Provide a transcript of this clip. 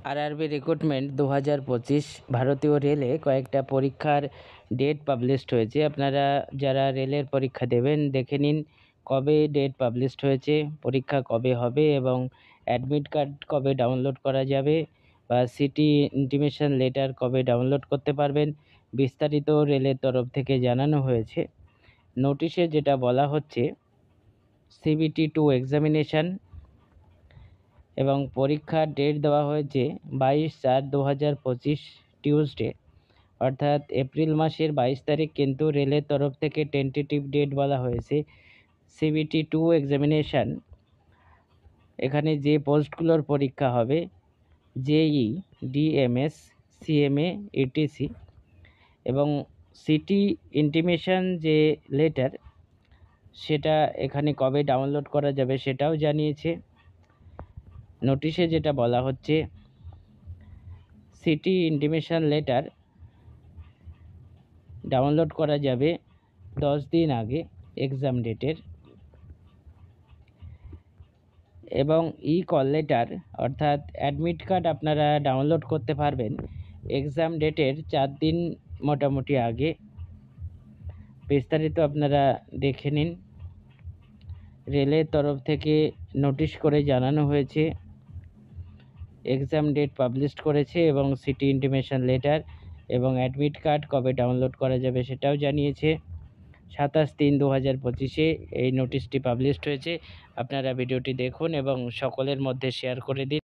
RRB recruitment 2025 ভারতীয় রেলে কয়েকটা পরীক্ষার ডেট পাবলিশড হয়েছে। আপনারা যারা রেলের পরীক্ষা দেবেন দেখে নিন কবে ডেট পাবলিশড হয়েছে, পরীক্ষা কবে হবে এবং অ্যাডমিট কার্ড কবে ডাউনলোড করা যাবে বা সিটি ইন্টিমেশন লেটার কবে ডাউনলোড করতে পারবেন, বিস্তারিত রেলের তরফ থেকে জানানো হয়েছে। নোটিশে যেটা বলা হচ্ছে CBT 2 এক্সামিনেশান এবং পরীক্ষার ডেট দেওয়া হয়েছে 22/4/2025 টিউসডে, অর্থাৎ এপ্রিল মাসের 22 তারিখ। কিন্তু রেলের তরফ থেকে টেন্টেটিভ ডেট বলা হয়েছে। CBT 2 এক্সামিনেশান, এখানে যে পোস্টগুলোর পরীক্ষা হবে JEE, DMS, CMA, ETC এবং সিটি ইন্টিমেশন যে লেটার সেটা এখানে কবে ডাউনলোড করা যাবে সেটাও জানিয়েছে। নোটিশে যেটা বলা হচ্ছে সিটি ইন্টিমেশন লেটার ডাউনলোড করা যাবে 10 দিন আগে এক্সাম ডেটের, এবং কল লেটার অর্থাৎ অ্যাডমিট কার্ড আপনারা ডাউনলোড করতে পারবেন এক্সাম ডেটের 4 দিন মোটামুটি আগে। বিস্তারিত আপনারা দেখে নিন। রেলের তরফ থেকে নোটিশ করে জানানো হয়েছে এক্সাম ডেট পাবলিশড করেছে এবং সিটি ইন্টিমেশন লেটার এবং অ্যাডমিট কার্ড কবে ডাউনলোড করা যাবে সেটাও জানিয়েছে। 27/3/2025 এই নোটিশটি পাবলিশড হয়েছে। আপনারা ভিডিওটি দেখুন এবং সকলের মধ্যে শেয়ার করে দিন।